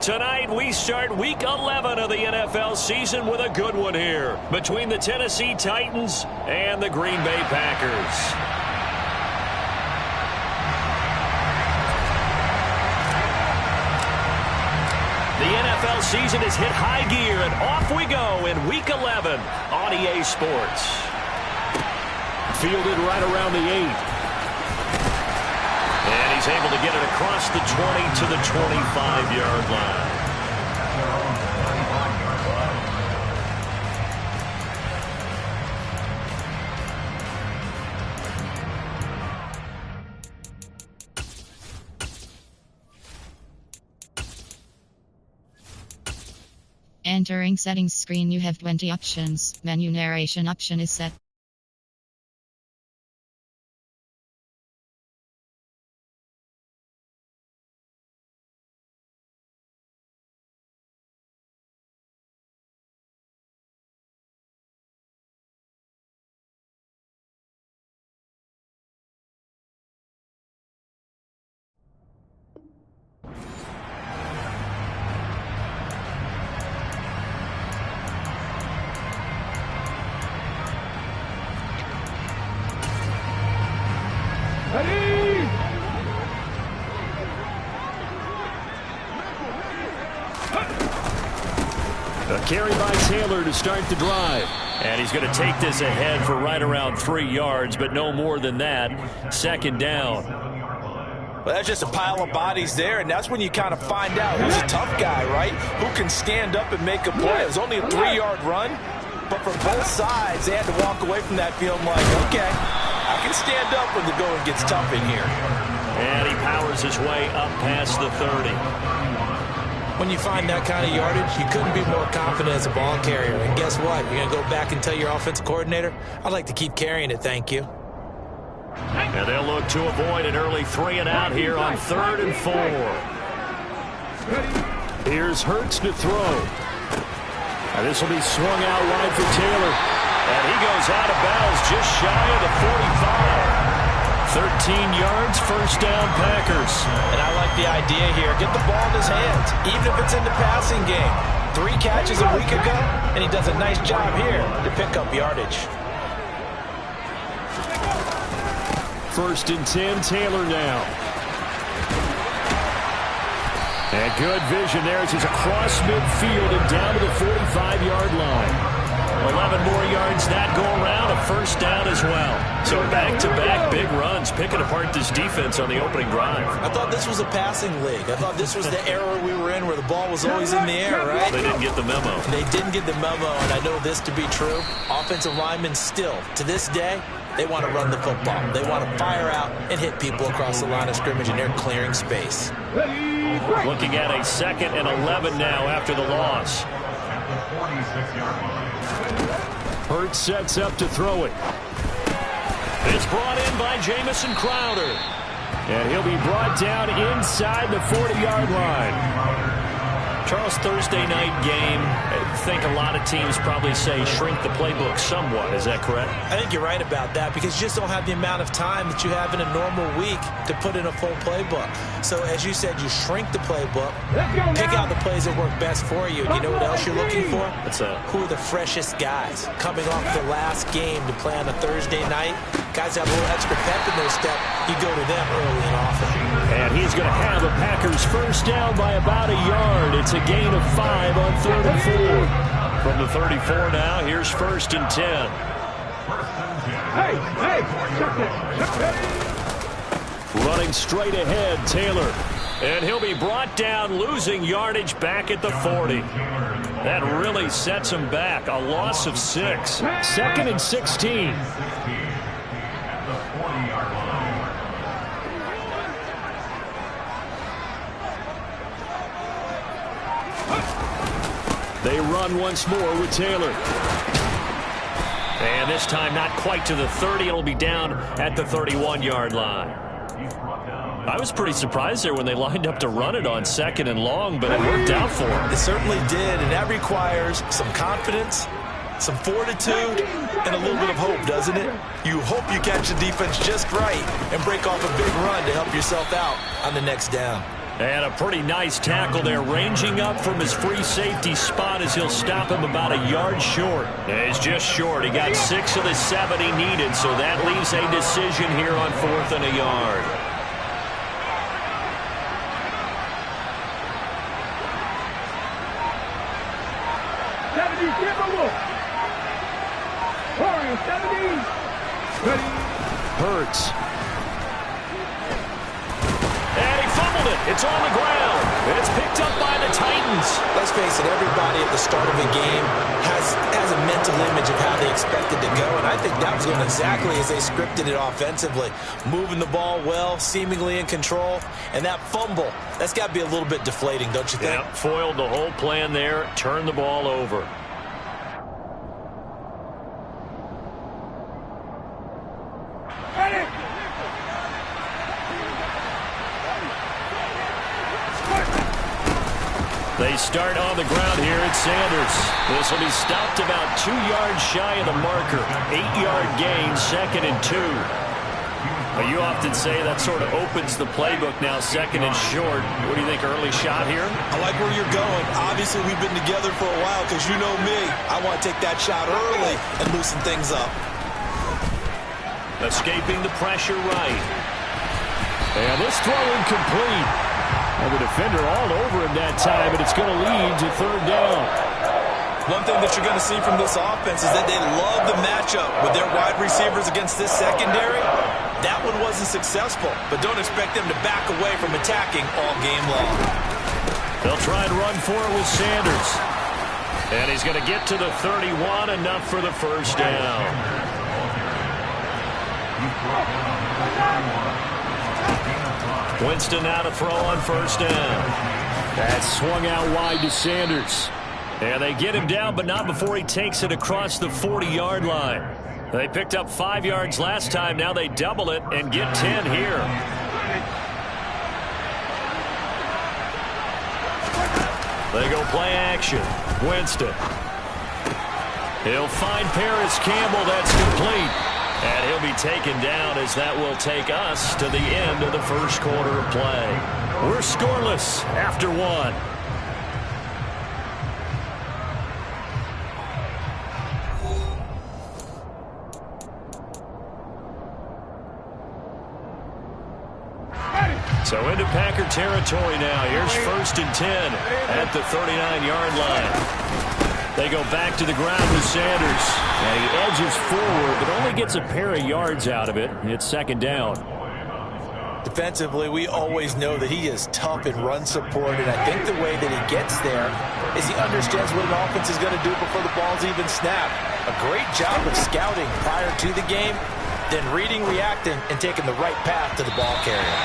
Tonight, we start Week 11 of the NFL season with a good one here between the Tennessee Titans and the Green Bay Packers. The NFL season has hit high gear, and off we go in Week 11 on EA Sports. Fielded right around the 8. And he's able to get it across the 20 to the 25-yard line. Entering settings screen, you have 20 options. Menu narration option is set. A carry by Taylor to start the drive. And he's going to take this ahead for right around 3 yards, but no more than that. Second down. Well, that's just a pile of bodies there, and that's when you kind of find out who's a tough guy, right? Who can stand up and make a play. It was only a 3-yard run, but for both sides, they had to walk away from that feeling like, okay, I can stand up when the going gets tough in here. And he powers his way up past the 30. When you find that kind of yardage, you couldn't be more confident as a ball carrier. And guess what? You're going to go back and tell your offensive coordinator, I'd like to keep carrying it, thank you. And they'll look to avoid an early 3 and out here on 3rd and 4. Here's Hurts to throw. And this will be swung out wide for Taylor. And he goes out of bounds just shy of the 45. 13 yards, first down, Packers. And I like the idea here. Get the ball in his hands, even if it's in the passing game. 3 catches a week ago, and he does a nice job here to pick up yardage. 1st and 10, Taylor now. And good vision there as he's across midfield and down to the 45-yard line. 11 more yards that go around, a first down as well. So back-to-back big runs, picking apart this defense on the opening drive. I thought this was a passing league. I thought this was the era we were in where the ball was always in the air, right? They didn't get the memo. They didn't get the memo, and I know this to be true. Offensive linemen still, to this day, they want to run the football. They want to fire out and hit people across the line of scrimmage, and they're clearing space. Looking at a 2nd and 11 now after the loss. Hurts sets up to throw it. It's brought in by Jamison Crowder. And he'll be brought down inside the 40-yard line. Charles, Thursday night game, I think a lot of teams probably say shrink the playbook somewhat. Is that correct? I think you're right about that because you just don't have the amount of time that you have in a normal week to put in a full playbook. So, as you said, you shrink the playbook, pick out the plays that work best for you. And you know what else you're looking for? What's that? Who are the freshest guys coming off the last game to play on a Thursday night? Guys have a little extra pep in their step. You go to them early and often. And he's going to have a Packers first down by about a yard. It's a gain of 5 on 3rd and 4. From the 34 now, here's 1st and 10. Running straight ahead, Taylor. And he'll be brought down, losing yardage back at the 40. That really sets him back. A loss of 6. 2nd and 16. They run once more with Taylor. And this time not quite to the 30. It'll be down at the 31-yard line. I was pretty surprised there when they lined up to run it on 2nd and long, but it worked out for them. It certainly did, and that requires some confidence, some fortitude, and a little bit of hope, doesn't it? You hope you catch the defense just right and break off a big run to help yourself out on the next down. And a pretty nice tackle there, ranging up from his free safety spot as he'll stop him about a yard short. It's just short. He got 6 of the 7 he needed, so that leaves a decision here on 4th and a yard. Hurts. It's on the ground. It's picked up by the Titans. Let's face it, everybody at the start of a game has a mental image of how they expect it to go, and I think that was going exactly as they scripted it offensively. Moving the ball well, seemingly in control, and that fumble, that's got to be a little bit deflating, don't you think? Yeah, foiled the whole plan there, turned the ball over. They start on the ground here at Sanders. This will be stopped about 2 yards shy of the marker. 8-yard gain, 2nd and 2. You often say that sort of opens the playbook now, 2nd and short. What do you think, early shot here? I like where you're going. Obviously, we've been together for a while because you know me. I want to take that shot early and loosen things up. Escaping the pressure right. And this throw incomplete. And the defender all over him that time, but it's going to lead to 3rd down. One thing that you're going to see from this offense is that they love the matchup with their wide receivers against this secondary. That one wasn't successful, but don't expect them to back away from attacking all game long. They'll try and run for it with Sanders. And he's going to get to the 31, enough for the 1st down. Winston now to throw on 1st down. That's swung out wide to Sanders. And they get him down, but not before he takes it across the 40-yard line. They picked up 5 yards last time. Now they double it and get 10 here. They go play action. Winston. He'll find Paris Campbell. That's complete. And he'll be taken down as that will take us to the end of the 1st quarter of play. We're scoreless after 1. So into Packer territory now. Here's 1st and 10 at the 39-yard line. They go back to the ground with Sanders. And he edges forward, but only gets a pair of yards out of it. It's 2nd down. Defensively, we always know that he is tough in run support, and I think the way that he gets there is he understands what an offense is going to do before the ball's even snapped. A great job of scouting prior to the game, then reading, reacting, and taking the right path to the ball carrier.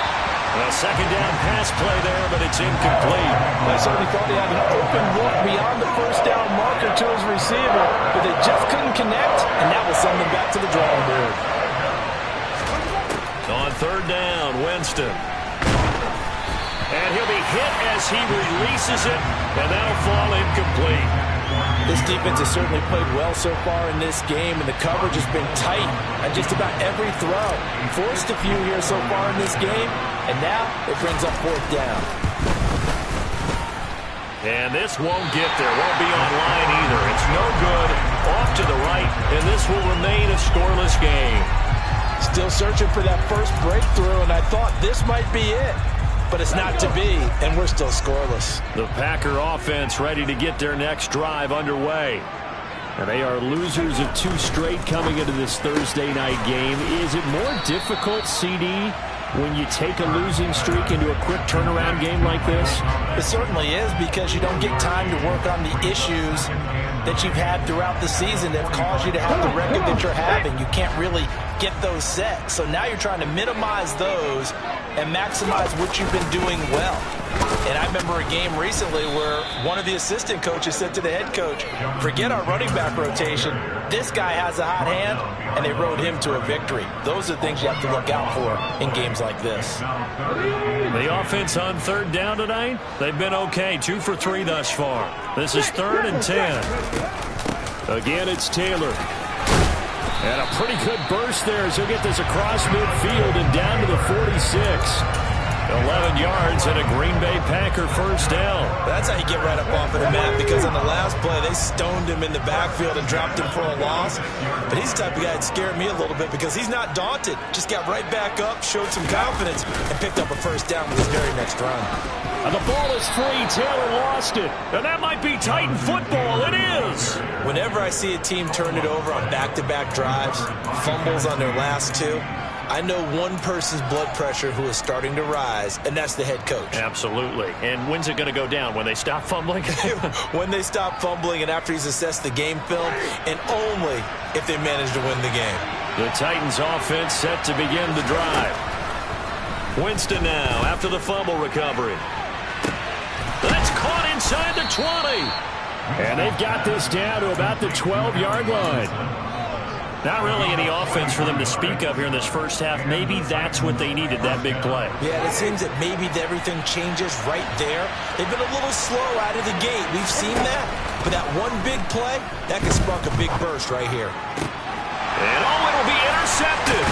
A 2nd down pass play there, but it's incomplete. I certainly thought he had an open look beyond the 1st down marker to his receiver, but they just couldn't connect, and that will send them back to the drawing board. On 3rd down, Winston. And he'll be hit as he releases it, and that'll fall incomplete. This defense has certainly played well so far in this game, and the coverage has been tight on just about every throw. Forced a few here so far in this game, and now it brings up 4th down. And this won't get there. Won't be on line either. It's no good. Off to the right, and this will remain a scoreless game. Still searching for that first breakthrough, and I thought this might be it. But it's not to be, and we're still scoreless. The Packer offense ready to get their next drive underway. And they are losers of 2 straight coming into this Thursday night game. Is it more difficult, CD, when you take a losing streak into a quick turnaround game like this? It certainly is, because you don't get time to work on the issues that you've had throughout the season that have caused you to have the record that you're having. You can't really get those set. So now you're trying to minimize those and maximize what you've been doing well. And I remember a game recently where one of the assistant coaches said to the head coach, forget our running back rotation. This guy has a hot hand, and they rode him to a victory. Those are things you have to look out for in games like this. The offense on 3rd down tonight, they've been okay. 2 for 3 thus far. This is 3rd and 10. Again, it's Taylor. And a pretty good burst there as he'll get this across midfield and down to the 46. 11 yards and a Green Bay Packer first down. That's how you get right up off of the mat, because on the last play, they stoned him in the backfield and dropped him for a loss. But he's the type of guy that scared me a little bit because he's not daunted. Just got right back up, showed some confidence, and picked up a first down with his very next run. And the ball is free. Taylor lost it. And that might be Titan football. It is. Whenever I see a team turn it over on back-to-back drives, fumbles on their last two, I know one person's blood pressure who is starting to rise, and that's the head coach. Absolutely. And when's it going to go down? When they stop fumbling? When they stop fumbling and after he's assessed the game film, and only if they manage to win the game. The Titans offense set to begin the drive. Winston now after the fumble recovery. That's caught inside the 20. And they've got this down to about the 12-yard line. Not really any offense for them to speak of here in this first half. Maybe that's what they needed, that big play. Yeah, it seems that maybe everything changes right there. They've been a little slow out of the gate. We've seen that. But that one big play, that can spark a big burst right here. And it'll be intercepted.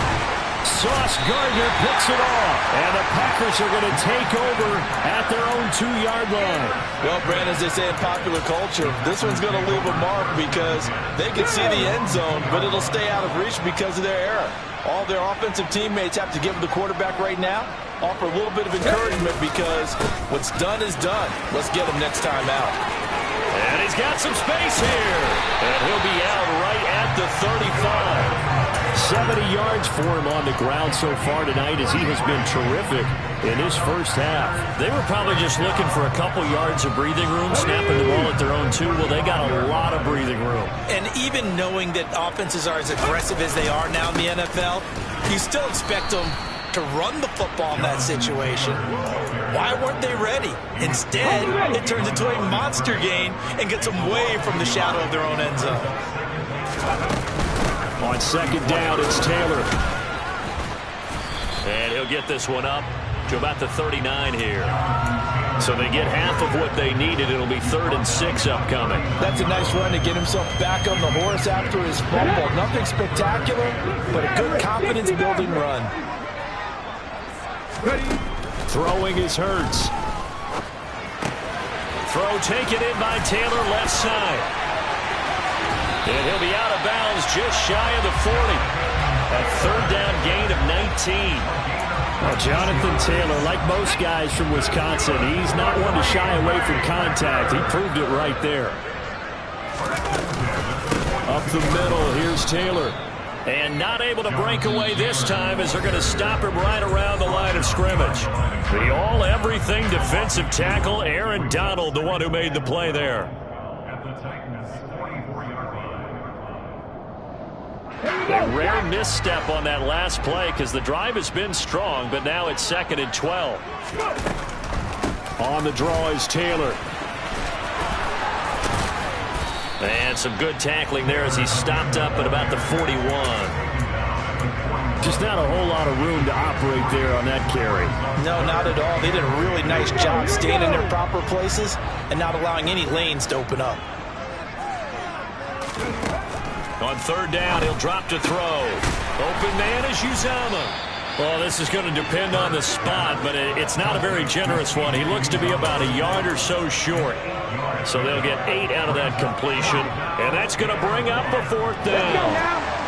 Sauce Gardner picks it off. And the Packers are going to take over at their own 2-yard line. Well, Brandon, as they say in popular culture, this one's going to leave a mark because they can see the end zone, but it'll stay out of reach because of their error. All their offensive teammates have to give the quarterback right now, offer a little bit of encouragement because what's done is done. Let's get him next time out. And he's got some space here. And he'll be out right at the 35. 70 yards for him on the ground so far tonight as he has been terrific in his first half. They were probably just looking for a couple yards of breathing room, snapping the ball at their own 2. Well, they got a lot of breathing room. And even knowing that offenses are as aggressive as they are now in the NFL, you still expect them to run the football in that situation. Why weren't they ready? Instead, it turns into a monster gain and gets them way from the shadow of their own end zone. On second down, it's Taylor. And he'll get this one up to about the 39 here. So they get half of what they needed. It'll be 3rd and 6 upcoming. That's a nice run to get himself back on the horse after his fumble. Nothing spectacular, but a good confidence-building run. Throwing is Hurts. Throw taken in by Taylor, left side. And he'll be out of bounds just shy of the 40. A 3rd down gain of 19. Well, Jonathan Taylor, like most guys from Wisconsin, he's not one to shy away from contact. He proved it right there. Up the middle, here's Taylor. And not able to break away this time as they're going to stop him right around the line of scrimmage. The all-everything defensive tackle, Aaron Donald, the one who made the play there. A rare misstep on that last play because the drive has been strong, but now it's 2nd and 12. On the draw is Taylor. And some good tackling there as he stopped up at about the 41. Just not a whole lot of room to operate there on that carry. No, not at all. They did a really nice job staying in their proper places and not allowing any lanes to open up. On 3rd down, he'll drop to throw. Open man is Uzomah. Well, this is going to depend on the spot, but it's not a very generous one. He looks to be about a yard or so short. So they'll get 8 out of that completion, and that's going to bring up a 4th down.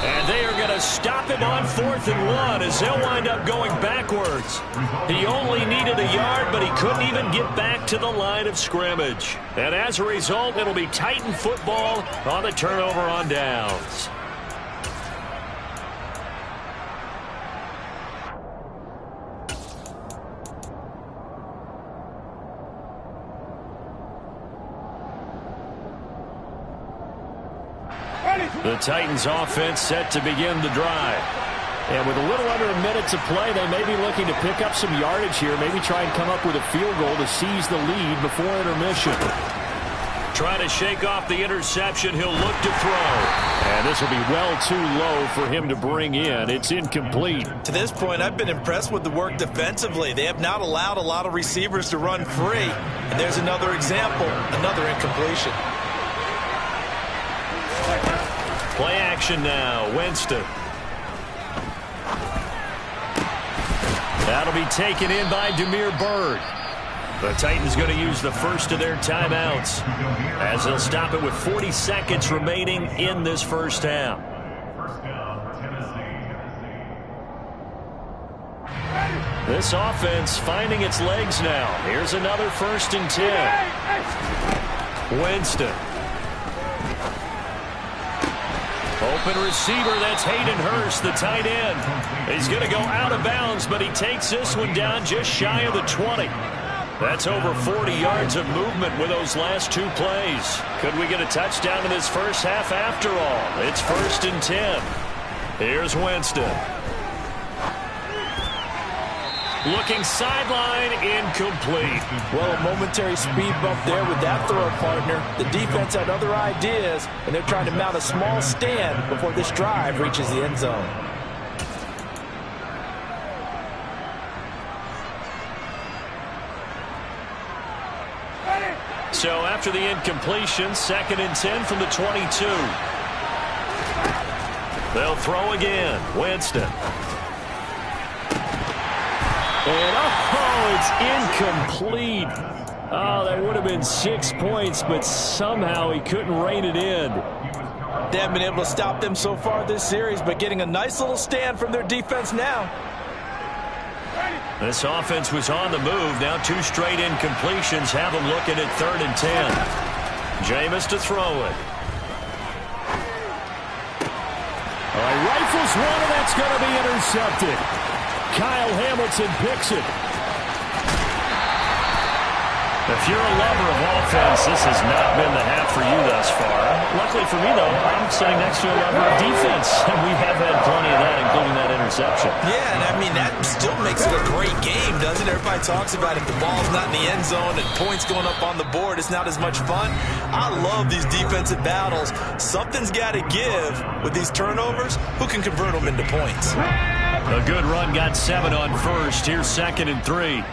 And they are going to stop him on 4th and 1 as they'll wind up going backwards. He only needed a yard, but he couldn't even get back to the line of scrimmage. And as a result, it'll be Titan football on the turnover on downs. The Titans offense set to begin the drive. And with a little under a minute to play, they may be looking to pick up some yardage here, maybe try and come up with a field goal to seize the lead before intermission. Trying to shake off the interception. He'll look to throw. And this will be well too low for him to bring in. It's incomplete. To this point, I've been impressed with the work defensively. They have not allowed a lot of receivers to run free. And there's another example, another incompletion. Play action now. Winston. That'll be taken in by Dieeee Bird. The Titans going to use the first of their timeouts as they'll stop it with 40 seconds remaining in this first half. This offense finding its legs now. Here's another 1st and 10. Winston. Open receiver, that's Hayden Hurst, the tight end. He's going to go out of bounds, but he takes this one down just shy of the 20. That's over 40 yards of movement with those last 2 plays. Could we get a touchdown in this first half after all? It's 1st and 10. Here's Winston. Looking sideline, incomplete. Well, a momentary speed bump there with that throw, partner. The defense had other ideas, and they're trying to mount a small stand before this drive reaches the end zone. So after the incompletion, 2nd and 10 from the 22. They'll throw again. Winston. And, oh, it's incomplete. Oh, that would have been 6 points, but somehow he couldn't rein it in. They haven't been able to stop them so far this series, but getting a nice little stand from their defense now. This offense was on the move. Now 2 straight incompletions have them looking at 3rd and 10. Jameis to throw it. Rifles one, and that's going to be intercepted. Kyle Hamilton picks it. If you're a lover of offense, this has not been the half for you thus far. Luckily for me, though, I'm sitting next to a lover of defense, and we have had plenty of that, including that interception. Yeah, and I mean, that still makes it a great game, doesn't it? Everybody talks about if the ball's not in the end zone and points going up on the board, it's not as much fun. I love these defensive battles. Something's got to give with these turnovers. Who can convert them into points? A good run got 7 on first. Here's 2nd and 3.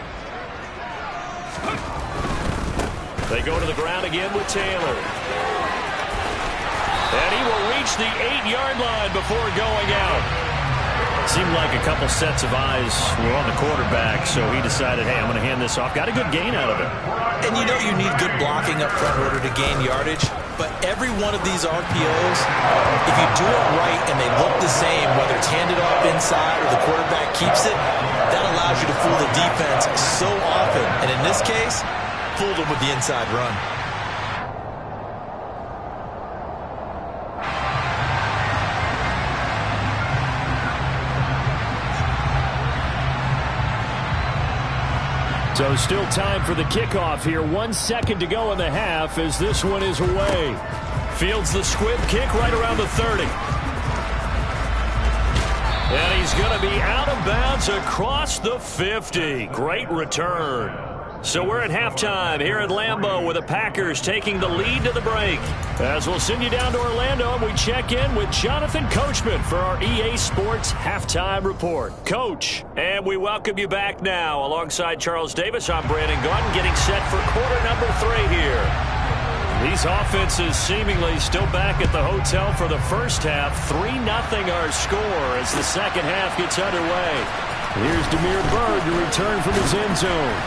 They go to the ground again with Taylor. And he will reach the 8-yard line before going out. Seemed like a couple sets of eyes were on the quarterback, so he decided, hey, I'm going to hand this off. Got a good gain out of it. And you know you need good blocking up front in order to gain yardage. But every one of these RPOs, if you do it right and they look the same, whether it's handed off inside or the quarterback keeps it, that allows you to fool the defense so often. And in this case, fooled them with the inside run. So still time for the kickoff here. 1 second to go in the half as this one is away. Fields the squib kick right around the 30. And he's going to be out of bounds across the 50. Great return. So we're at halftime here at Lambeau with the Packers taking the lead to the break. As we'll send you down to Orlando and we check in with Jonathan Coachman for our EA Sports Halftime Report. Coach, and we welcome you back now. Alongside Charles Davis, I'm Brandon Gunn getting set for quarter number 3 here. These offenses seemingly still back at the hotel for the first half. 3-0 our score as the second half gets underway. Here's Dieeee Bird to return from his end zone.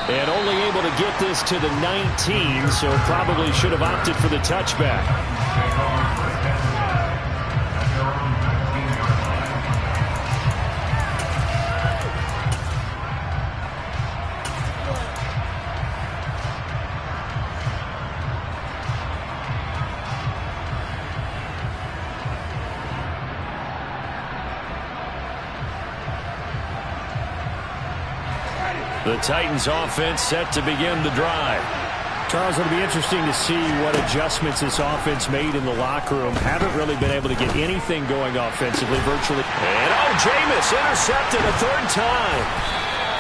And only able to get this to the 19, so probably should have opted for the touchback. The Titans offense set to begin the drive. Charles, it'll be interesting to see what adjustments this offense made in the locker room. Haven't really been able to get anything going offensively virtually. And Jameis intercepted a 3rd time.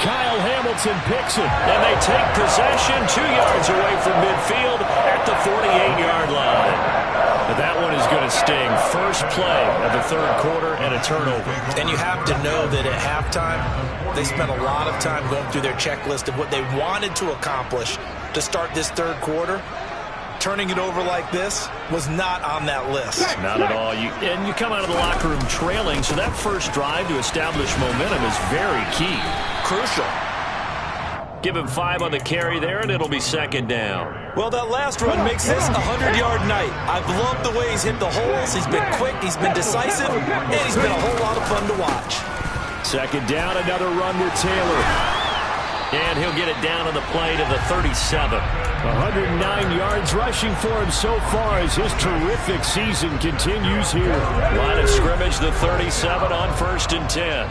Kyle Hamilton picks it. And they take possession 2 yards away from midfield at the 48-yard line. But that one is going to sting. First play of the third quarter and a turnover. And you have to know that at halftime, they spent a lot of time going through their checklist of what they wanted to accomplish to start this third quarter. Turning it over like this was not on that list. Not at all. And you come out of the locker room trailing, so that first drive to establish momentum is very key. Crucial. Give him 5 on the carry there, and it'll be second down. Well, that last run makes this a 100-yard night. I've loved the way he's hit the holes. He's been quick, he's been decisive, and he's been a whole lot of fun to watch. Second down, another run with Taylor. And he'll get it down on the play to the 37. 109 yards rushing for him so far as his terrific season continues here. Line of scrimmage, the 37 on 1st and 10.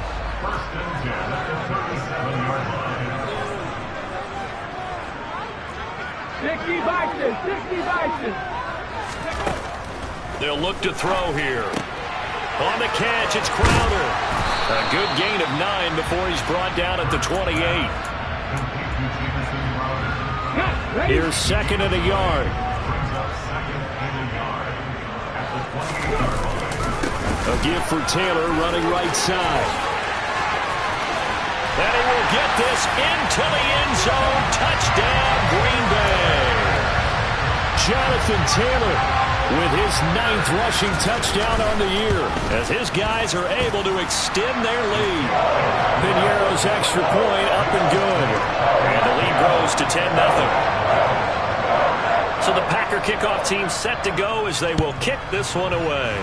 They'll look to throw here. On the catch, it's Crowder. A good gain of 9 before he's brought down at the 28. Here's second and a yard. A give for Taylor running right side. And he will get this into the end zone. Touchdown, Green Bay. Jonathan Taylor with his 9th rushing touchdown on the year as his guys are able to extend their lead. Piñeiro's extra point up and good. And the lead grows to 10-0. So the Packer kickoff team set to go as they will kick this one away.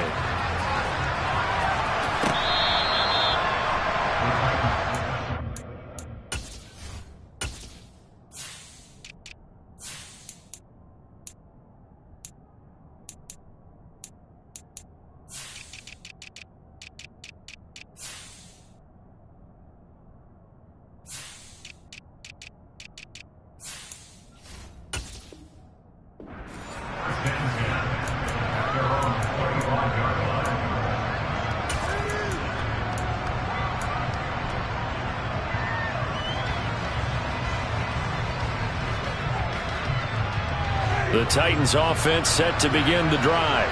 The Titans offense set to begin the drive.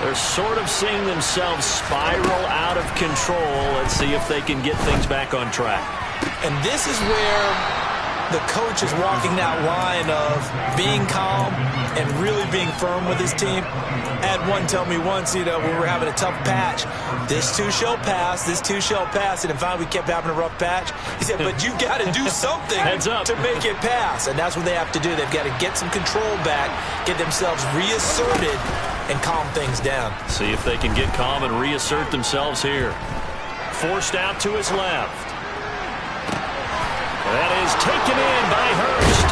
They're sort of seeing themselves spiral out of control. Let's see if they can get things back on track. And this is where the coach is walking that line of being calm and really being firm with his team. I had one tell me once, when we were having a tough patch, this too shall pass, this too shall pass, and finally we kept having a rough patch. He said, but you got to do something to make it pass, and that's what they have to do. They've got to get some control back, get themselves reasserted, and calm things down. See if they can get calm and reassert themselves here. Forced out to his left. That is taken in by Hurst.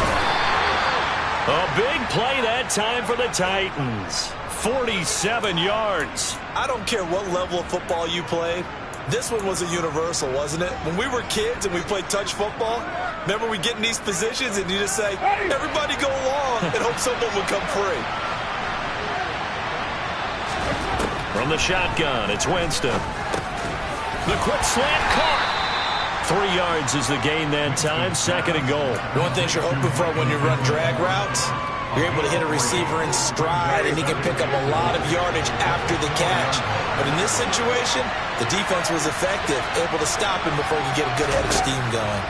A big play that time for the Titans. 47 yards. I don't care what level of football you played. This one was a universal, wasn't it? When we were kids and we played touch football, remember we get in these positions and you just say, everybody go along and hope someone will come free. From the shotgun, it's Winston. The quick slant caught. 3 yards is the gain that time, second and goal. One thing you're hoping for when you run drag routes, you're able to hit a receiver in stride, and he can pick up a lot of yardage after the catch. But in this situation, the defense was effective, able to stop him before he could get a good head of steam going.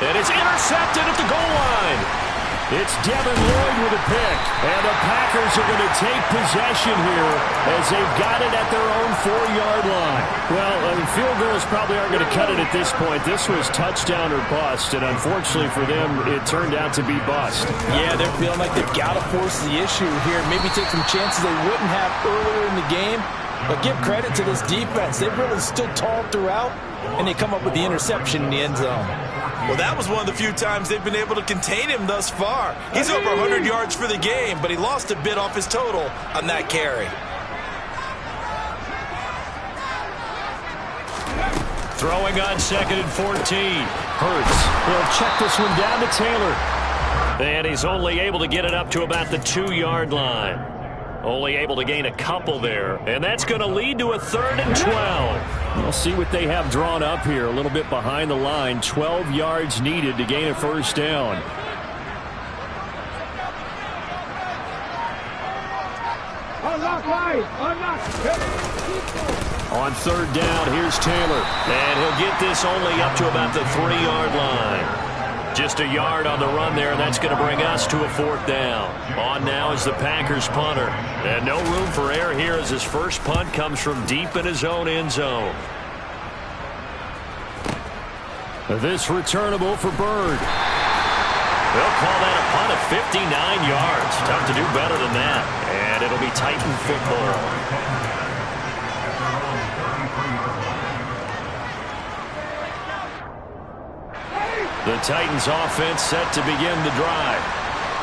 And it's intercepted at the goal line. It's Devin Lloyd with a pick. And the Packers are going to take possession here as they've got it at their own 4-yard line. Well, field goals probably aren't going to cut it at this point. This was touchdown or bust, and unfortunately for them, it turned out to be bust. Yeah, they're feeling like they've got to force the issue here. Maybe take some chances they wouldn't have earlier in the game. But give credit to this defense. They've really stood tall throughout, and they come up with the interception in the end zone. Well, that was one of the few times they've been able to contain him thus far. He's over 100 yards for the game, but he lost a bit off his total on that carry. Throwing on 2nd and 14. Hurts will check this one down to Taylor. And he's only able to get it up to about the 2-yard line. Only able to gain a couple there. And that's going to lead to a 3rd and 12. We'll see what they have drawn up here. A little bit behind the line. 12 yards needed to gain a first down. On third down, here's Taylor. And he'll get this only up to about the 3-yard line. Just a yard on the run there, and that's going to bring us to a fourth down. On now is the Packers punter. And no room for error here as his first punt comes from deep in his own end zone. This returnable for Bird. They'll call that a punt of 59 yards. Tough to do better than that. And it'll be Titan football. The Titans offense set to begin the drive.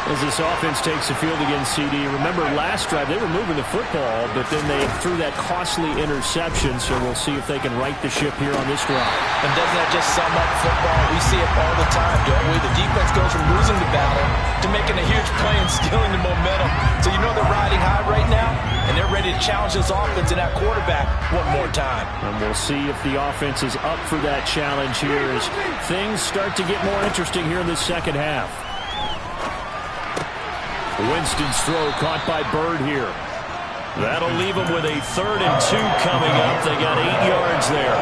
As this offense takes the field against CD, remember last drive they were moving the football, but then they threw that costly interception, so we'll see if they can right the ship here on this drive. And doesn't that just sum up football? We see it all the time, don't we? The defense goes from losing the battle to making a huge play and stealing the momentum. So you know they're riding high right now, and they're ready to challenge this offense and that quarterback one more time. And we'll see if the offense is up for that challenge here as things start to get more interesting here in the second half. Winston's throw caught by Bird here. That'll leave them with a 3rd and 2 coming up. They got 8 yards there.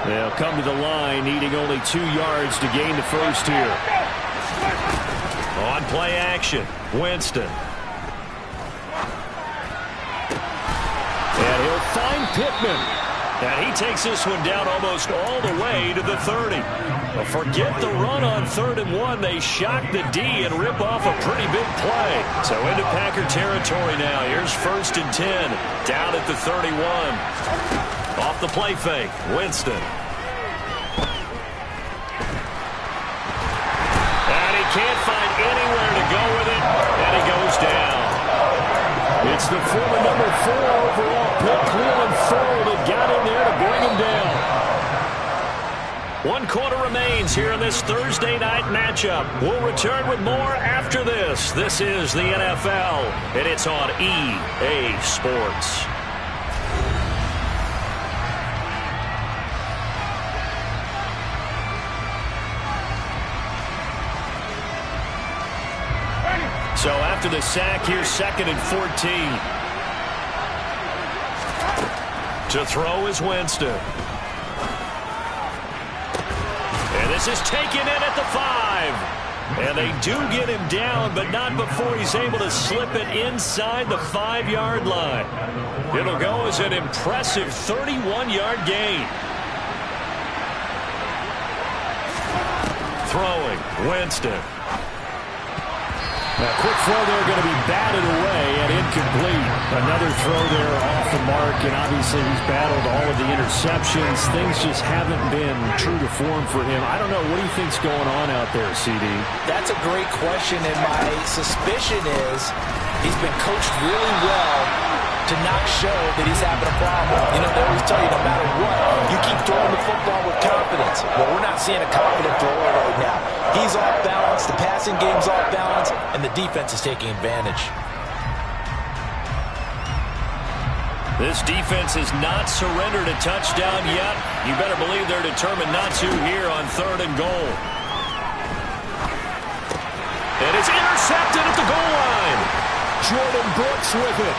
They'll come to the line, needing only 2 yards to gain the first here. On play action, Winston. And he'll find Pittman. And he takes this one down almost all the way to the 30. But forget the run on 3rd and 1. They shock the D and rip off a pretty big play. So into Packer territory now. Here's 1st and 10. Down at the 31. Off the play fake, Winston. And he can't find anywhere to go with it. And he goes down. It's the former number 4 overall pick, Cleveland Ferrell, that got in there to bring him down. 1 quarter remains here in this Thursday night matchup. We'll return with more after this. This is the NFL, and it's on EA Sports. So after the sack, here's 2nd and 14. To throw is Winston. And this is taken in at the 5. And they do get him down, but not before he's able to slip it inside the 5-yard line. It'll go as an impressive 31-yard gain. Throwing, Winston. A quick throw there going to be batted away and incomplete. Another throw there off the mark, and obviously he's battled all of the interceptions. Things just haven't been true to form for him. I don't know. What do you think's going on out there, CD? That's a great question, and my suspicion is he's been coached really well to not show that he's having a problem. You know, they always tell you no matter what, you keep throwing the football with confidence. Well, we're not seeing a confident thrower right now. He's off balance, the passing game's off balance, and the defense is taking advantage. This defense has not surrendered a touchdown yet. You better believe they're determined not to here on 3rd and goal. And it's intercepted at the goal line. Jordan Brooks with it.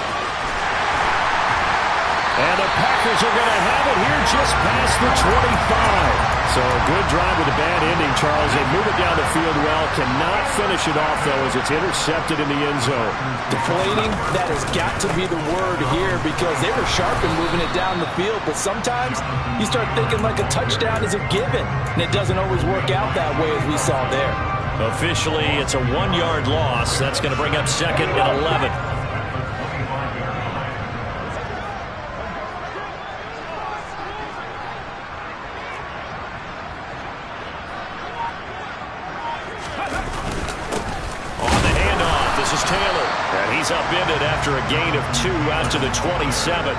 And the Packers are going to have it here just past the 25. So a good drive with a bad ending, Charles. They move it down the field well. Cannot finish it off, though, as it's intercepted in the end zone. Deflating, that has got to be the word here because they were sharp in moving it down the field. But sometimes you start thinking like a touchdown is a given, and it doesn't always work out that way as we saw there. Officially, it's a 1-yard loss. That's going to bring up 2nd and 11. He's upended after a gain of 2 out to the 27.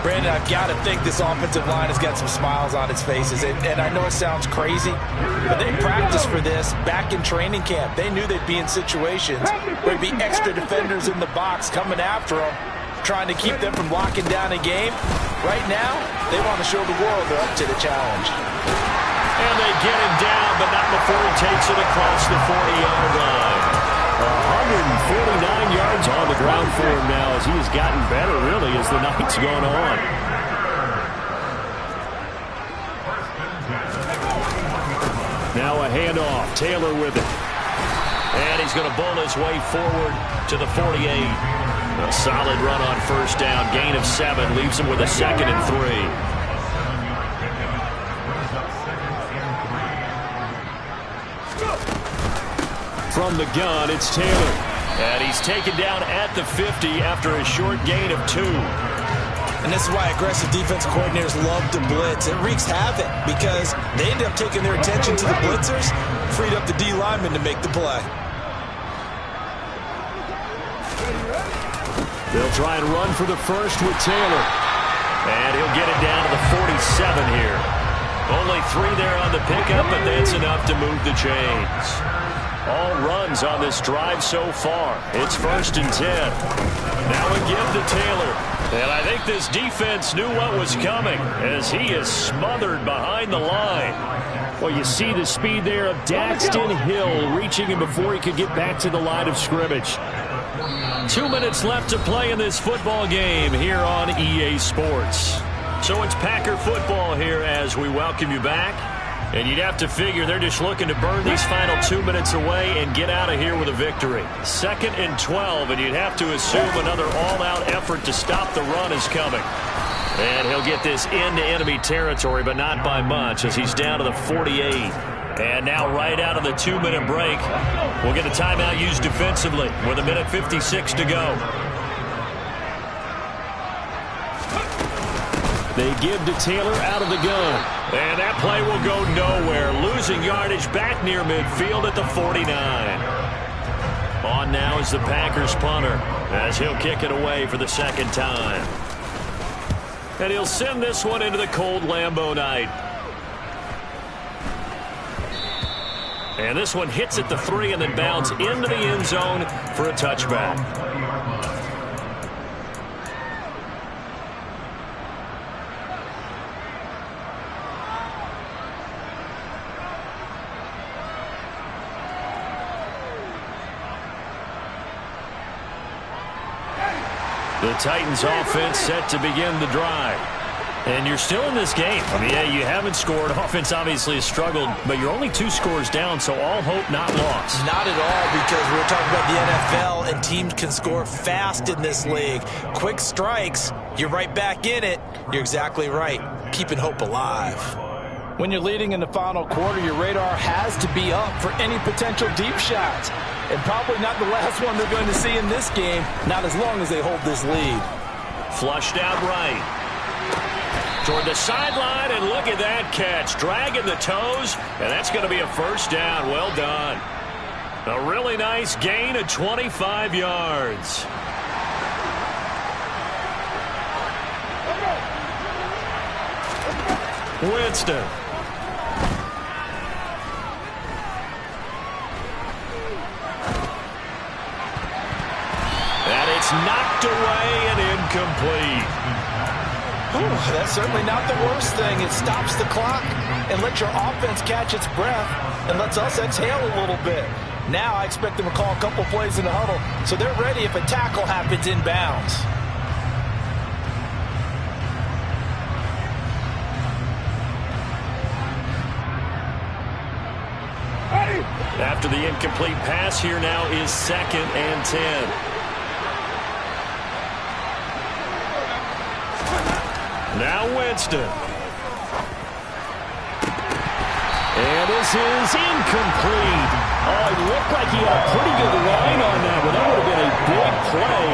Brandon, I've got to think this offensive line has got some smiles on its faces. And I know it sounds crazy, but they practiced for this back in training camp. They knew they'd be in situations where there'd be extra defenders in the box coming after them, trying to keep them from locking down a game. Right now, they want to show the world they're up to the challenge. And they get him down, but not before he takes it across the 40-yard line. 149 yards on the ground for him now as he has gotten better, really, as the night's gone on. Now a handoff. Taylor with it. And he's going to bowl his way forward to the 48. A solid run on first down. Gain of 7. Leaves him with a 2nd and 3. From the gun, it's Taylor. And he's taken down at the 50 after a short gain of 2. And this is why aggressive defense coordinators love to blitz. It wreaks havoc because they end up taking their attention to the blitzers, freed up the D lineman to make the play. They'll try and run for the first with Taylor. And he'll get it down to the 47 here. Only 3 there on the pickup, but that's enough to move the chains. All runs on this drive so far. It's 1st and 10. Now a give to Taylor. And I think this defense knew what was coming as he is smothered behind the line. Well, you see the speed there of Daxton Hill reaching him before he could get back to the line of scrimmage. 2 minutes left to play in this football game here on EA Sports. So it's Packer football here as we welcome you back. And you'd have to figure they're just looking to burn these final 2 minutes away and get out of here with a victory. 2nd and 12, and you'd have to assume another all-out effort to stop the run is coming. And he'll get this into enemy territory, but not by much as he's down to the 48. And now right out of the 2-minute break, we'll get a timeout used defensively with 1:56 to go. They give to Taylor out of the gun. And that play will go nowhere. Losing yardage back near midfield at the 49. On now is the Packers punter as he'll kick it away for the 2nd time. And he'll send this one into the cold Lambeau night. And this one hits at the 3 and then bounds into the end zone for a touchback. The Titans offense set to begin the drive. And you're still in this game. I mean, yeah, you haven't scored. Offense obviously has struggled, but you're only 2 scores down, so all hope not lost. Not at all, because we're talking about the NFL, and teams can score fast in this league. Quick strikes, you're right back in it. You're exactly right. Keeping hope alive. When you're leading in the final quarter, your radar has to be up for any potential deep shots. And probably not the last one they're going to see in this game, not as long as they hold this lead. Flushed out right. Toward the sideline, and look at that catch. Dragging the toes, and that's going to be a first down. Well done. A really nice gain of 25 yards. Winston. And it's knocked away and incomplete. Ooh, that's certainly not the worst thing. It stops the clock and lets your offense catch its breath and lets us exhale a little bit. Now I expect them to call a couple plays in the huddle so they're ready if a tackle happens inbounds. After the incomplete pass, here now is 2nd and 10. Now Winston. And this is incomplete. Oh, it looked like he had a pretty good line on that one. That would have been a big play,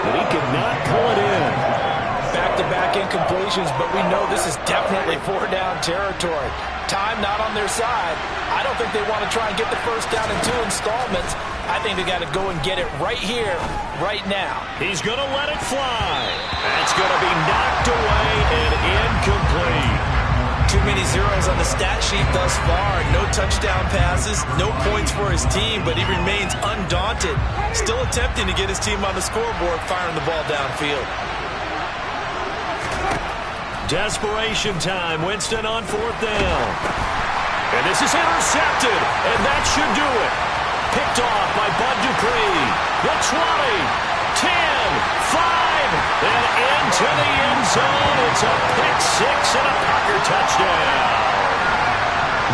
but he could not pull it in. Back-to-back incompletions, but we know this is definitely 4-down territory. Time not on their side. I don't think they want to try and get the first down in 2 installments. I think they got to go and get it right here, right now. He's going to let it fly. That's going to be knocked away and incomplete. Too many zeros on the stat sheet thus far. No touchdown passes, no points for his team, but he remains undaunted. Still attempting to get his team on the scoreboard, firing the ball downfield. Desperation time. Winston on 4th down. And this is intercepted, and that should do it. Picked off by Bud Dupree. The 20, 10, 5, and into the end zone. It's a pick six and a Packer touchdown.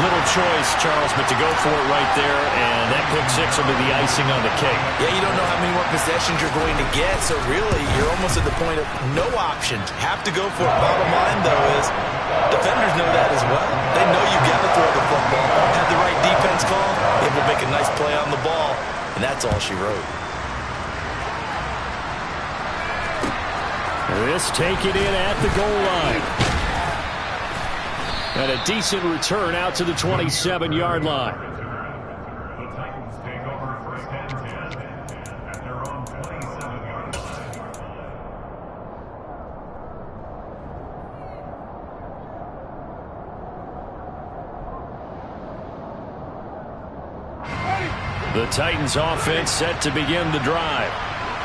Little choice, Charles, but to go for it right there, and that pick six will be the icing on the cake. Yeah, you don't know how many more possessions you're going to get, so really you're almost at the point of no options. Have to go for it. Bottom line, though, is defenders know that as well. They know you've got to throw the football. Have the right defense call, able to make a nice play on the ball, and that's all she wrote. This taken in at the goal line. And a decent return out to the 27-yard line. The Titans take over 1st and 10 at their own 27-yard line. The Titans offense set to begin the drive.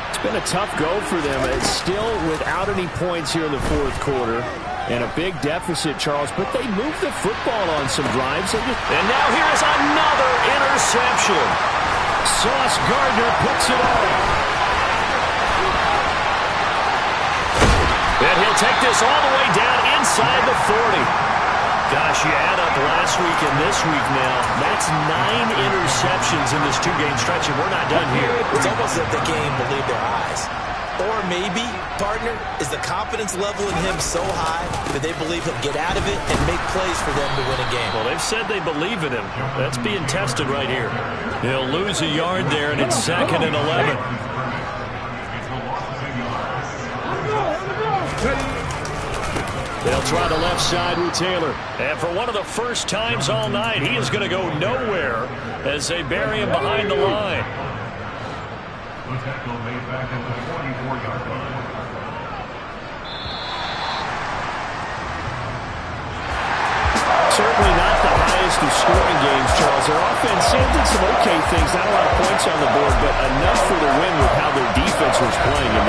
It's been a tough go for them. It's still without any points here in the 4th quarter. And a big deficit, Charles, but they moved the football on some drives. And now here's another interception. Sauce Gardner puts it on. And he'll take this all the way down inside the 40. Gosh, you add up last week and this week now. That's 9 interceptions in this 2-game stretch, and we're not done here. It's almost as if they can't even believe their eyes. Or maybe, partner, is the confidence level in him so high that they believe he'll get out of it and make plays for them to win a game. Well, they've said they believe in him. That's being tested right here. He'll lose a yard there, and it's 2nd and 11. They'll try the left side with Taylor. And for one of the first times all night, he is going to go nowhere as they bury him behind the line. The tackle made back at the 44-yard line. Certainly not the highest of scoring games, Charles. Their offense did some okay things. Not a lot of points on the board, but enough for the win with how their defense was playing in this